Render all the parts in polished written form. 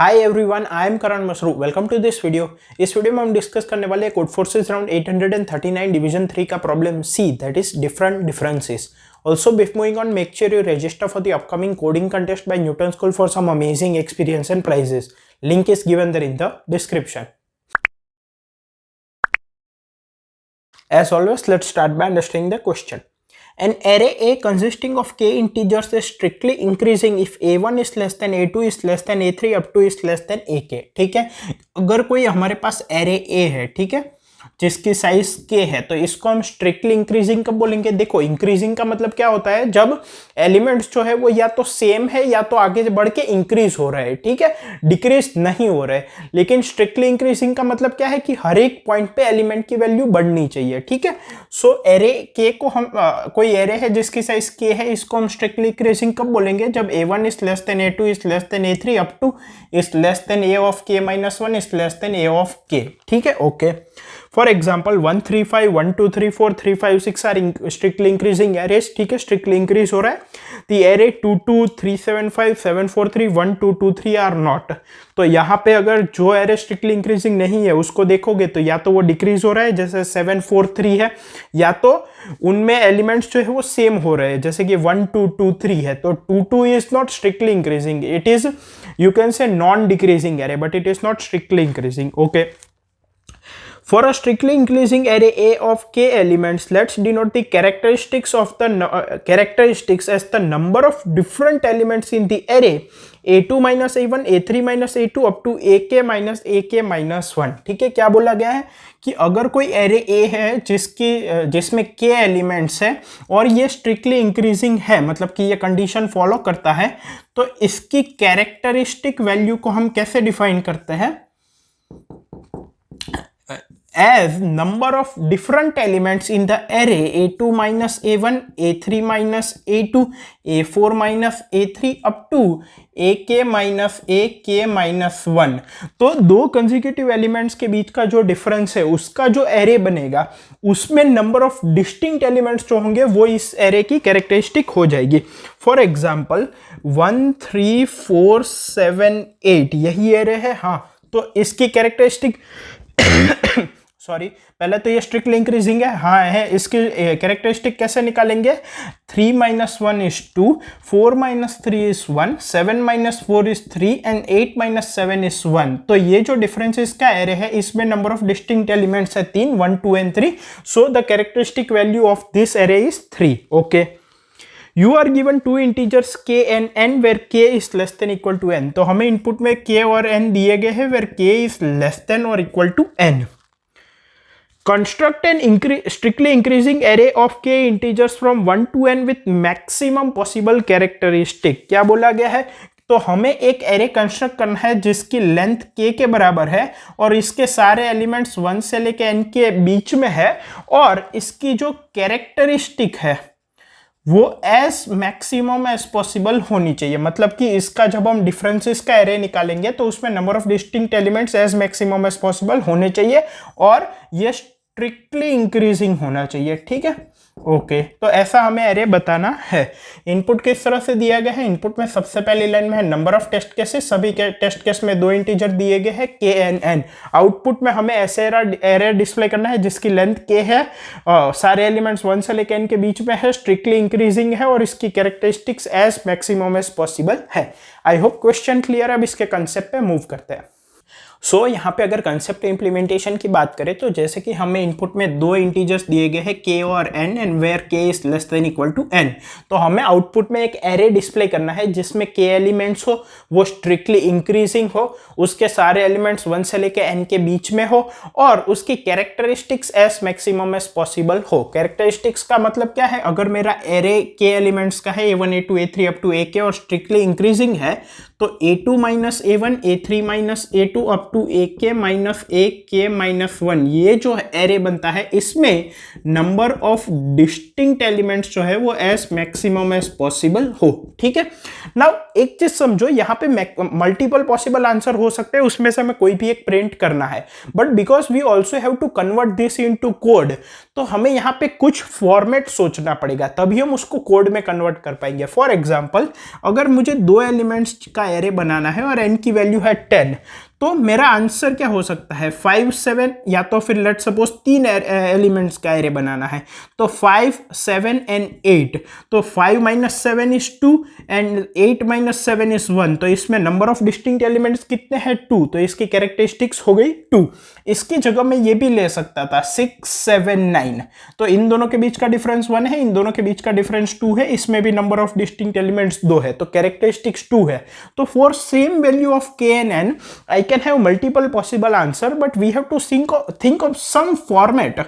Hi everyone, I am Karan Masru. Welcome to this video. इस video में हम डिस्कस करने वाले हैं कोड फोर्सेस राउंड 839 डिवीजन 3 का problem C, that is different differences. Also, before moving on, make sure you register for the upcoming coding contest by Newton School for some amazing experience and prizes. Link is given there in the description. As always, let's start by understanding the question. An array A consisting of k integers is strictly increasing if a1 is less than a2 is less than a3 up to is less than ak। ठीक है, अगर कोई हमारे पास array A है, ठीक है, जिसकी size k है, तो इसको हम स्ट्रिक्टली इंक्रीजिंग कब बोलेंगे? देखो, इंक्रीजिंग का मतलब क्या होता है? जब एलिमेंट्स जो है वो या तो सेम है या तो आगे बढ़ के इंक्रीज हो रहा है, ठीक है, डिक्रीज नहीं हो रहा है। लेकिन स्ट्रिक्टली इंक्रीजिंग का मतलब क्या है कि हर एक पॉइंट पे एलिमेंट की वैल्यू बढ़नी चाहिए, ठीक है। सो एरे k को हम कोई एरे है जिसकी साइज k है, इसको हम स्ट्रिक्टली इंक्रीजिंग कब बोलेंगे? जब a1 is less then a2 is less then a3 up two is less then a of k minus 1 is less then a of k, ठीक है, okay. For example 1 3 5 1 2 3 4 3 5 6 are strictly increasing arrays, ठीक है, strictly increase हो रहा है। The array 2 2 3 7 5 7 4 3 1 2 2 3 are not. तो यहाँ पे अगर जो एरे स्ट्रिक्टली इंक्रीजिंग नहीं है उसको देखोगे तो या तो वो डिक्रीज हो रहा है जैसे 7 4 3 है, या तो उनमें एलिमेंट्स जो है वो सेम हो रहे हैं जैसे कि 1 2 2 3 है। तो 2 2 is not strictly increasing, it is you can say non decreasing array, but it is not strictly increasing, okay. For a strictly increasing array A of k elements, let's denote the characteristics of the characteristics as the number of different elements in the array a2 minus a1, a3 minus a2 up to ak minus 1। ठीक है, क्या बोला गया है कि अगर कोई array A है जिसमें k एलिमेंट्स है और ये स्ट्रिक्टली इंक्रीजिंग है, मतलब कि ये कंडीशन फॉलो करता है, तो इसकी कैरेक्टरिस्टिक वैल्यू को हम कैसे डिफाइन करते हैं? As number of different elements in the array a2 minus a1, a3 minus a2, a4 minus a3 up to ak minus 1। तो दो कंसेक्यूटिव एलिमेंट्स के बीच का जो डिफरेंस है उसका जो एरे बनेगा उसमें नंबर ऑफ डिस्टिंक्ट एलिमेंट्स जो होंगे वो इस एरे की कैरेक्टरिस्टिक हो जाएगी। फॉर एग्जाम्पल 1 3 4 7 8 यही एरे है, हाँ, तो इसकी कैरेक्टरिस्टिक सॉरी, पहले तो ये स्ट्रिक्टली इंक्रीजिंग है, हाँ है। इसकी कैरेक्टरिस्टिक कैसे निकालेंगे? 3 minus 1 is 2, 4 minus 3 is 1, 7 minus 4 is 3 and 8 minus 7 is 1। तो ये जो डिफरेंस इसका एरे है इसमें नंबर ऑफ डिस्टिंक्ट एलिमेंट्स है 3, 1 2 and 3। So the characteristic value of this array is 3, okay. You are given two integers k and n where k is less than equal to n। तो हमें input में k और n दिए गए हैं where k is less than or equal to n। Construct an strictly increasing array of k integers from 1 to n with maximum possible characteristic। क्या बोला गया है? तो हमें एक एरे कंस्ट्रक्ट करना है जिसकी लेंथ k के बराबर है और इसके सारे एलिमेंट्स 1 से लेके n के बीच में है, और इसकी जो कैरेक्टरिस्टिक है वो एज मैक्सिमम एज पॉसिबल होनी चाहिए। मतलब कि इसका जब हम डिफरेंसेस का एरे निकालेंगे तो उसमें number of distinct elements as maximum as possible होने चाहिए और ये स्ट्रिक्टली इंक्रीजिंग होना चाहिए, ठीक है, ओके। तो ऐसा हमें एरे बताना है। इनपुट किस तरह से दिया गया है? इनपुट में सबसे पहली लाइन में है नंबर ऑफ टेस्ट केसेस, सभी के टेस्ट केस में 2 इंटीजर दिए गए हैं k and n। आउटपुट में हमें ऐसे एरे डिस्प्ले करना है जिसकी लेंथ k है, सारे एलिमेंट्स 1 से लेकर n के बीच में है, स्ट्रिक्टली इंक्रीजिंग है और इसकी characteristics as maximum as possible है। I hope question clear. अब इसके कंसेप्ट पे मूव करते हैं। सो यहाँ पे अगर कंसेप्ट इंप्लीमेंटेशन की बात करें तो जैसे कि हमें इनपुट में 2 इंटीजर्स दिए गए हैं k और n and where k is less than equal to n। तो हमें आउटपुट में एक एरे डिस्प्ले करना है जिसमें k एलिमेंट्स हो, वो स्ट्रिक्टली इंक्रीजिंग हो, उसके सारे एलिमेंट्स 1 से लेके n के बीच में हो और उसकी characteristics as maximum as possible हो। कैरेक्टरिस्टिक्स का मतलब क्या है? अगर मेरा एरे k एलिमेंट्स का है a1 a2 a3 up to ak और स्ट्रिक्टली इंक्रीजिंग है तो a2 minus a1 a3 minus a2 up to ak minus 1 ये जो एरे बनता है इसमें नंबर ऑफ डिस्टिंक्ट एलिमेंट्स जो है वो एज मैक्सिमम एज पॉसिबल हो, ठीक है। नाउ एक चीज समझो, यहाँ पे मल्टीपल पॉसिबल आंसर हो सकते हैं, उसमें से हमें कोई भी एक प्रिंट करना है, but because we also have to convert this into code, तो तो हमें यहाँ पे कुछ फॉर्मेट सोचना पड़ेगा, तभी हम उसको कोड में कन्वर्ट कर पाएंगे। फॉर एग्जाम्पल, अगर मुझे 2 एलिमेंट्स का एरे बनाना है और n की वैल्यू है 10, तो मेरा आंसर क्या हो सकता है 5, 7, या तो फिर लेट सपोज 3 एलिमेंट्स का एरे बनाना है, तो 5, 7 एंड 8, तो 5 minus 7 is 2 and 8 minus 7 is 1, तो इसमें नंबर ऑफ डिस्टिंक्ट एलिमेंट्स कितने हैं 2, तो इसकी कैरेक्टरिस्टिक्स हो गई 2। इसकी जगह मैं ये भी ले सकता था 6, 7, 9, तो इन दोनों के बीच का डिफरेंस 1 है, इन दोनों के बीच का डिफरेंस 2 है, इसमें भी नंबर ऑफ डिस्टिंक्ट एलिमेंट्स 2 है, तो कैरेक्टरिस्टिक्स 2 है। तो for same value of k and n I can have multiple possible answer, but we have to think of some format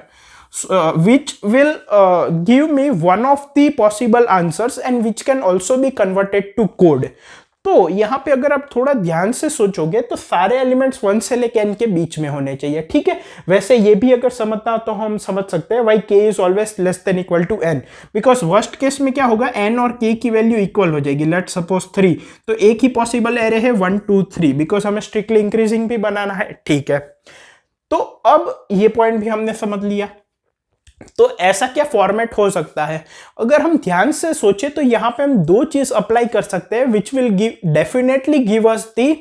which will give me one of the possible answers and which can also be converted to code। तो यहाँ पे अगर आप थोड़ा ध्यान से सोचोगे तो सारे एलिमेंट्स 1 से लेके n के बीच में होने चाहिए, ठीक है। वैसे ये भी अगर समझना हो तो हम समझ सकते हैं why k is always less than equal to n, because worst case में क्या होगा, n और k की वैल्यू इक्वल हो जाएगी, लेट सपोज 3, तो एक ही पॉसिबल एरे है 1, 2, 3, बिकॉज हमें स्ट्रिक्टली इंक्रीजिंग भी बनाना है, ठीक है। तो अब ये पॉइंट भी हमने समझ लिया। तो ऐसा क्या फॉर्मेट हो सकता है, अगर हम ध्यान से सोचे तो यहां पे हम 2 चीज अप्लाई कर सकते हैं which will definitely give us the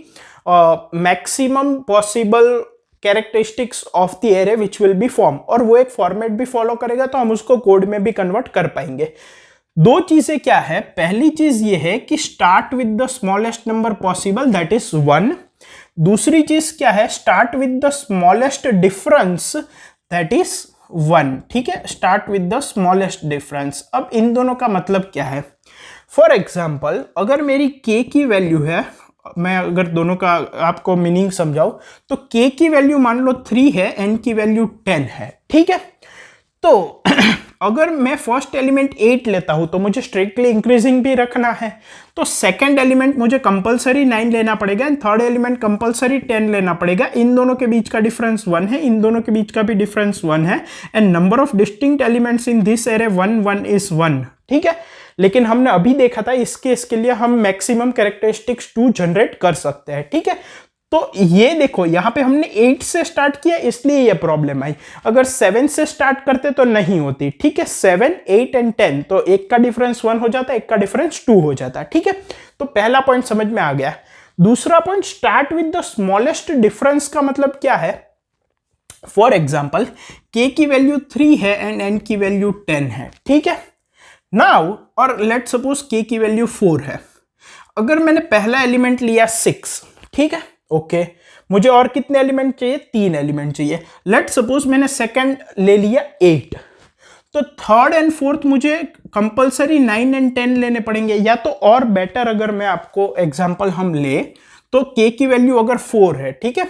maximum possible characteristics of the array which will B form, और वो एक फॉर्मेट भी फॉलो करेगा, तो हम उसको कोड में भी कन्वर्ट कर पाएंगे। 2 चीजें क्या है, पहली चीज ये है कि start with the smallest number possible, that is 1। दूसरी चीज क्या है, start with the smallest difference, that is 1, ठीक है, start with the smallest difference. अब इन दोनों का मतलब क्या है, फॉर एग्जाम्पल अगर मेरी k की वैल्यू है, मैं अगर दोनों का आपको मीनिंग समझाऊं, तो k की वैल्यू मान लो 3 है, n की वैल्यू 10 है, ठीक है। तो अगर मैं फर्स्ट एलिमेंट 8 लेता हूं तो मुझे स्ट्रिक्टली इंक्रीजिंग भी रखना है, तो सेकंड एलिमेंट मुझे कंपलसरी 9 लेना पड़ेगा एंड थर्ड एलिमेंट कंपलसरी 10 लेना पड़ेगा। इन दोनों के बीच का डिफरेंस 1 है, इन दोनों के बीच का भी डिफरेंस 1 है, and number of distinct elements in this array 1, 1 is 1, ठीक है। लेकिन हमने अभी देखा था इस केस के लिए हम मैक्सिमम कैरेक्टरिस्टिक्स 2 जनरेट कर सकते हैं, ठीक है। तो ये देखो यहां पे हमने 8 से स्टार्ट किया इसलिए ये प्रॉब्लम आई, अगर 7 से स्टार्ट करते तो नहीं होती, ठीक है। 7, 8 एंड 10, तो एक का डिफरेंस 1 हो जाता है, एक का डिफरेंस 2 हो जाता है, ठीक है। तो पहला पॉइंट समझ में आ गया। दूसरा point, start with the smallest difference का मतलब क्या है, फॉर एग्जाम्पल k की वैल्यू 3 है एंड n की वैल्यू 10 है, ठीक है। नाउ और लेट सपोज k की वैल्यू 4 है, अगर मैंने पहला एलिमेंट लिया 6, ठीक है, ओके, मुझे और कितने एलिमेंट चाहिए, 3 एलिमेंट चाहिए। लेट सपोज मैंने सेकंड ले लिया 8, तो थर्ड एंड फोर्थ मुझे कंपलसरी 9 एंड 10 लेने पड़ेंगे, या तो और बेटर अगर मैं आपको एग्जांपल हम ले तो k की वैल्यू अगर 4 है, ठीक है,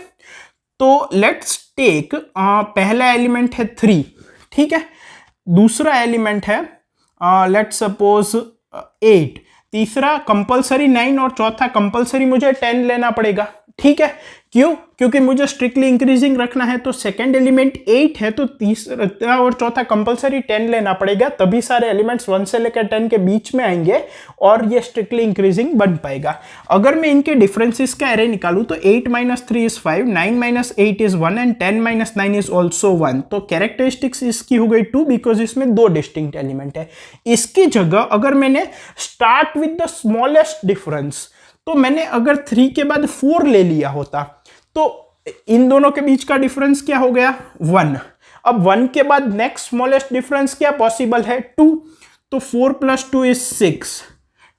तो लेट्स टेक पहला एलिमेंट है 3, ठीक है, दूसरा एलिमेंट है लेट्स सपोज 8, तीसरा कंपलसरी 9 और चौथा कंपलसरी मुझे 10 लेना पड़ेगा, ठीक है। क्यों, क्योंकि मुझे स्ट्रिक्टली इंक्रीजिंग रखना है, तो सेकंड एलिमेंट 8 है तो तीसरा और चौथा कंपलसरी 10 लेना पड़ेगा, तभी सारे एलिमेंट्स 1 से लेकर 10 के बीच में आएंगे और ये स्ट्रिक्टली इंक्रीजिंग बन पाएगा। अगर मैं इनके डिफरेंसेस का एरे निकालूं तो 8 - 3 is 5, 9 - 8 is 1 and 10 - 9 is also 1, तो कैरेक्टरिस्टिक्स इसकी हो गई 2 बिकॉज इसमें 2 डिस्टिंक्ट एलिमेंट है। इसकी जगह अगर मैंने start with the smallest difference, तो मैंने अगर 3 के बाद 4 ले लिया होता तो इन दोनों के बीच का डिफरेंस क्या हो गया 1। अब 1 के बाद नेक्स्ट स्मॉलेस्ट डिफरेंस क्या पॉसिबल है 2, तो 4 + 2 इज 6,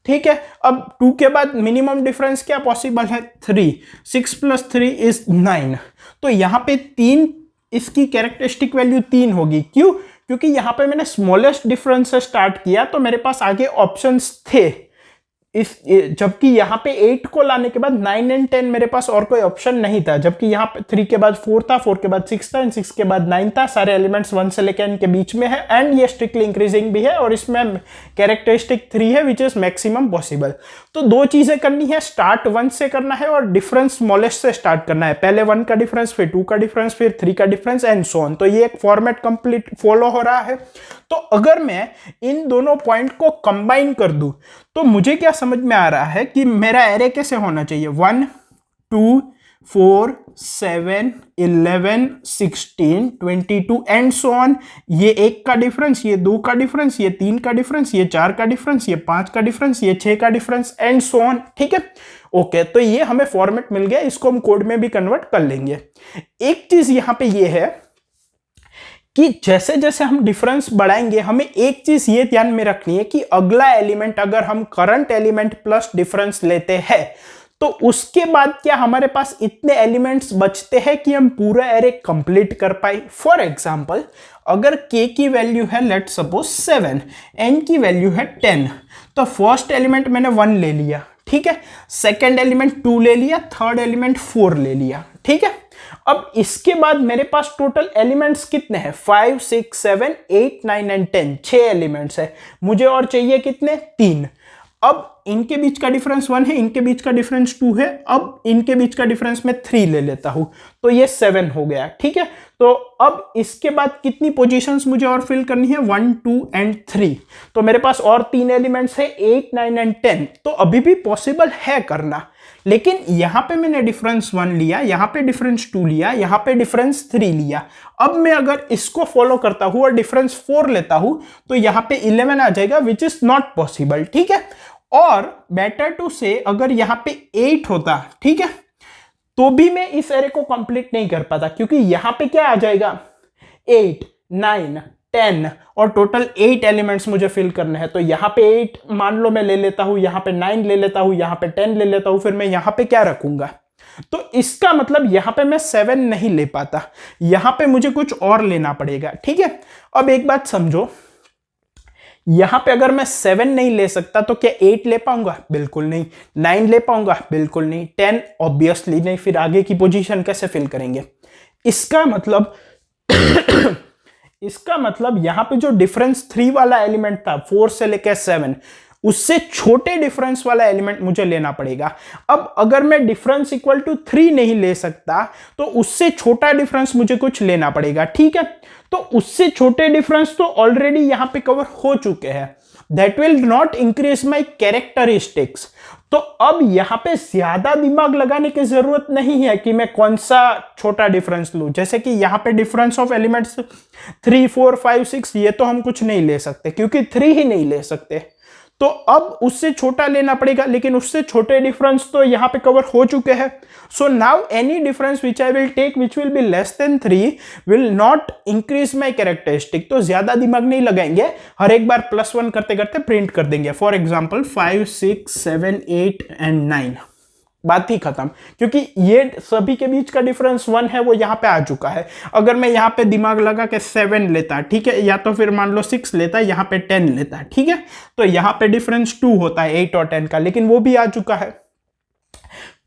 ठीक है। अब 2 के बाद मिनिमम डिफरेंस क्या पॉसिबल है 3, 6 + 3 इज 9, तो यहां पे 3, इसकी कैरेक्टरिस्टिक वैल्यू 3 होगी। क्यों, क्योंकि यहां पे मैंने स्मॉलेस्ट डिफरेंस से स्टार्ट किया तो मेरे पास आगे ऑप्शंस थे, जबकि यहाँ पे 8 को लाने के बाद 9 एंड 10 मेरे पास और कोई ऑप्शन नहीं था, जबकि यहाँ पे 3 के बाद 4 था, 4 के बाद 6 था एंड 6 के बाद 9 था, सारे एलिमेंट्स 1 से लेकर n के बीच में है एंड ये स्ट्रिक्टली इंक्रीजिंग भी है और इसमें कैरेक्टरिस्टिक 3 है विच इज मैक्सिमम पॉसिबल। तो 2 चीजें करनी है, स्टार्ट 1 से करना है और डिफरेंस स्मॉलेस्ट से स्टार्ट करना है, पहले 1 का डिफरेंस, फिर 2 का डिफरेंस, फिर 3 का डिफरेंस एंड सो ऑन। तो ये एक फॉर्मेट कंप्लीट फॉलो हो रहा है। तो अगर मैं इन दोनों पॉइंट को कंबाइन कर दूं तो मुझे क्या समझ में आ रहा है कि मेरा एरे कैसे होना चाहिए 1, 2, 4, 7, 11, 16, 22 एंड सो ऑन। ये 1 का डिफरेंस, ये 2 का डिफरेंस, ये 3 का डिफरेंस, ये 4 का डिफरेंस, ये 5 का डिफरेंस, ये 6 का डिफरेंस एंड सो ऑन। ठीक है, ओके, तो ये हमें फॉर्मेट मिल गया, इसको हम कोड में भी कन्वर्ट कर लेंगे। एक चीज यहां पे ये है कि जैसे जैसे हम डिफरेंस बढ़ाएंगे, हमें एक चीज ये ध्यान में रखनी है कि अगला एलिमेंट अगर हम करंट एलिमेंट प्लस डिफरेंस लेते हैं तो उसके बाद क्या हमारे पास इतने एलिमेंट्स बचते हैं कि हम पूरा एरे कंप्लीट कर पाए। फॉर एग्जांपल, अगर k की वैल्यू है लेट सपोज 7, n की वैल्यू है 10, तो फर्स्ट एलिमेंट मैंने 1 ले लिया, ठीक है, सेकेंड एलिमेंट 2 ले लिया, थर्ड एलिमेंट 4 ले लिया, ठीक है। अब इसके बाद मेरे पास टोटल एलिमेंट्स कितने हैं? 5, 6, 7, 8, 9 एंड 10, 6 एलिमेंट्स है। मुझे और चाहिए कितने? 3। अब इनके बीच का डिफरेंस 1 है, इनके बीच का डिफरेंस 2 है, अब इनके बीच का डिफरेंस मैं 3 ले लेता हूं, तो ये 7 हो गया, ठीक है। तो अब इसके बाद कितनी पोजीशंस मुझे और फिल करनी है? 1, 2 एंड 3। तो मेरे पास और 3 एलिमेंट्स है, 8, 9 एंड 10। तो अभी भी पॉसिबल है करना, लेकिन यहां पे मैंने डिफरेंस 1 लिया, यहां पे डिफरेंस 2 लिया, यहां पे डिफरेंस 3 लिया। अब मैं अगर इसको फॉलो करता हूं और डिफरेंस 4 लेता हूं तो यहां पे 11 आ जाएगा, विच इज नॉट पॉसिबल, ठीक है। और बेटर टू से अगर यहां पे 8 होता, ठीक है, तो भी मैं इस एरे को कंप्लीट नहीं कर पाता, क्योंकि यहां पे क्या आ जाएगा? 8, 9, 10 और टोटल 8 एलिमेंट्स मुझे फिल करने हैं। तो यहां पे 8 मान लो मैं ले लेता हूं, यहां पे 9 ले लेता हूं, यहां पे 10 ले लेता हूं, फिर मैं यहां पे क्या रखूंगा? तो इसका मतलब यहां पे मैं 7 नहीं ले पाता, यहां पे मुझे कुछ और लेना पड़ेगा, ठीक है। अब एक बात समझो, यहां पे अगर मैं 7 नहीं ले सकता तो क्या 8 ले पाऊंगा? बिल्कुल नहीं। 9 ले पाऊंगा? बिल्कुल नहीं। 10 ऑब्वियसली नहीं, फिर आगे की पोजीशन कैसे फिल करेंगे? इसका मतलब इसका मतलब यहां पे जो डिफरेंस 3 वाला एलिमेंट था, 4 से लेकर 7, उससे छोटे डिफरेंस वाला एलिमेंट मुझे लेना पड़ेगा। अब अगर मैं डिफरेंस इक्वल टू 3 नहीं ले सकता तो उससे छोटा डिफरेंस मुझे कुछ लेना पड़ेगा, ठीक है। तो उससे छोटे डिफरेंस तो ऑलरेडी यहां पे कवर हो चुके हैं, that will not increase my characteristics. तो अब यहां पे ज्यादा दिमाग लगाने की जरूरत नहीं है कि मैं कौन सा छोटा डिफरेंस लूं। जैसे कि यहां पे डिफरेंस ऑफ एलिमेंट्स 3, 4, 5, 6, ये तो हम कुछ नहीं ले सकते क्योंकि 3 ही नहीं ले सकते, तो अब उससे छोटा लेना पड़ेगा, लेकिन उससे छोटे डिफरेंस तो यहां पे कवर हो चुके हैं। So now any difference which I will take which will be less than 3 will not increase my characteristic. तो ज्यादा दिमाग नहीं लगाएंगे, हर एक बार +1 करते करते प्रिंट कर देंगे। फॉर एग्जाम्पल 5, 6, 7, 8 एंड 9, बात ही खत्म, क्योंकि ये सभी के बीच का डिफरेंस 1 है, वो यहां पे आ चुका है। अगर मैं यहां पे दिमाग लगा के 7 लेता, ठीक है, या तो फिर मान लो 6 लेता, यहां पे 10 लेता, ठीक है, तो यहां पे डिफरेंस 2 होता है 8 और 10 का, लेकिन वो भी आ चुका है,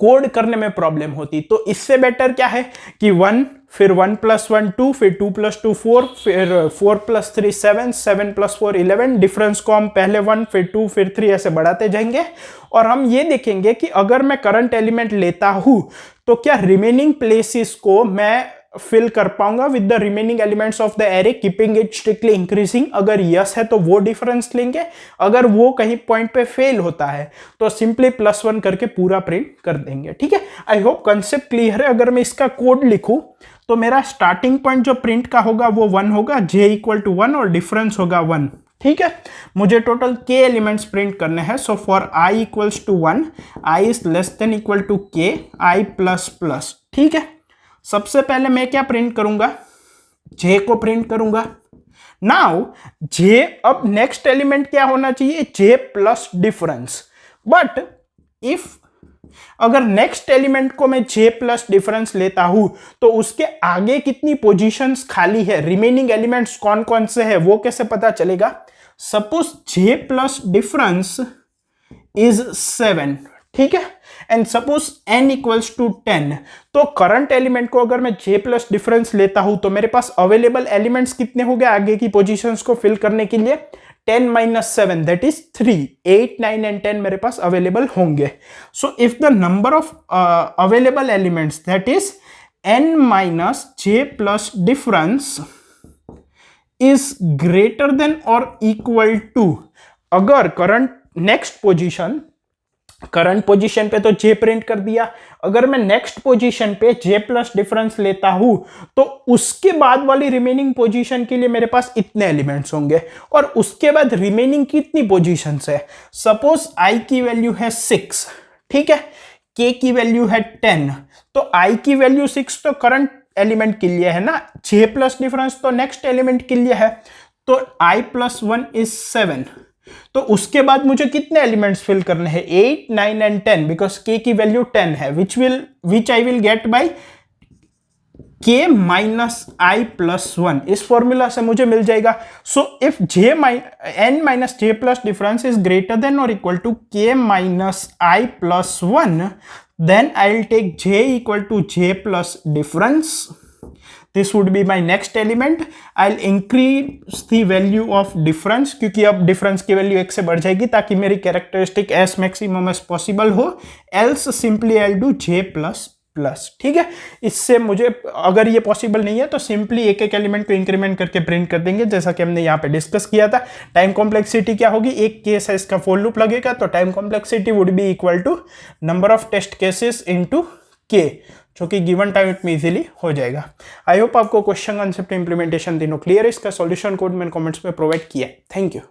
कोड करने में प्रॉब्लम होती। तो इससे बेटर क्या है कि 1, फिर 1 + 1 2, फिर 2 + 2 4, फिर 4 + 3 7, 7 + 4 11, डिफरेंस को हम पहले 1 फिर 2 फिर 3 ऐसे बढ़ाते जाएंगे। और हम ये देखेंगे कि अगर मैं करंट एलिमेंट लेता हूं तो क्या रिमेनिंग प्लेसेस को मैं फिल कर पाऊंगा with the remaining elements of the array, keeping it strictly increasing. अगर यस है तो वो डिफरेंस लेंगे, अगर वो कहीं पॉइंट पे फेल होता है तो सिंपली +1 करके पूरा प्रिंट कर देंगे, ठीक है। आई होप कंसेप्ट क्लियर है। अगर मैं इसका कोड लिखूं तो मेरा स्टार्टिंग पॉइंट जो प्रिंट का होगा वो 1 होगा, j = 1 और डिफरेंस होगा 1, ठीक है। मुझे टोटल k एलिमेंट्स प्रिंट करने हैं। So for i = 1, i is less than equal to k, i++, ठीक है। सबसे पहले मैं क्या प्रिंट करूंगा? j को प्रिंट करूंगा। नाउ j, अब नेक्स्ट एलिमेंट क्या होना चाहिए? j plus difference. But if अगर नेक्स्ट एलिमेंट को मैं j प्लस डिफरेंस लेता हूं तो उसके आगे कितनी पोजीशंस खाली है, रिमेनिंग एलिमेंट्स कौन कौन से हैं, वो कैसे पता चलेगा? Suppose j plus difference is 7, ठीक है, एंड सपोज n = 10, तो करंट एलिमेंट को अगर मैं j प्लस डिफरेंस लेता हूं तो मेरे पास अवेलेबल एलिमेंट्स कितने हो गए आगे की पोजीशंस को फिल करने के लिए? 10 - 7, दैट इज 3, 8, 9 एंड 10 मेरे पास अवेलेबल होंगे। So if the number of available elements that is n - j plus difference is greater than और इक्वल टू, अगर current next position current position पे तो j प्रिंट कर दिया। अगर मैं नेक्स्ट पोजीशन पे j प्लस डिफरेंस लेता हूं तो उसके बाद वाली रिमेनिंग पोजीशन के लिए मेरे पास इतने एलिमेंट्स होंगे, और उसके बाद रिमेनिंग कितनी पोजीशंस है, सपोज i की वैल्यू है 6, ठीक है, k की वैल्यू है 10, तो i की वैल्यू 6 तो करंट एलिमेंट के लिए है ना, j प्लस डिफरेंस तो नेक्स्ट एलिमेंट के लिए है, तो i प्लस 1 इज 7। तो उसके बाद मुझे कितने एलिमेंट्स फिल करने हैं, 8, 9 एंड 10, बिकॉज k की वैल्यू 10 है, which I will get by k minus i plus 1। इस फॉर्मूला से मुझे मिल जाएगा। So if n minus j plus difference is greater than और equal to k minus i plus 1, then I'll take j equal to j plus difference. This would be my next element. I'll increase the value of difference, क्योंकि अब difference की value 1 से बढ़ जाएगी ताकि मेरी characteristic as maximum as possible हो, else simply I'll do j plus plus, ठीक है। इससे मुझे अगर ये पॉसिबल नहीं है तो सिंपली एक एक एलिमेंट को इंक्रीमेंट करके प्रिंट कर देंगे, जैसा कि हमने यहाँ पे डिस्कस किया था। टाइम कॉम्प्लेक्सिटी क्या होगी, एक केस है इसका फॉर लूप लगेगा, तो time complexity would be equal to number of test cases into k, जो कि गिवन टाइम में इजीली हो जाएगा। आई होप आपको क्वेश्चन, कंसेप्ट, इंप्लीमेंटेशन तीनों क्लियर है। इसका सॉल्यूशन कोड मैंने कमेंट्स में प्रोवाइड किया है। Thank you.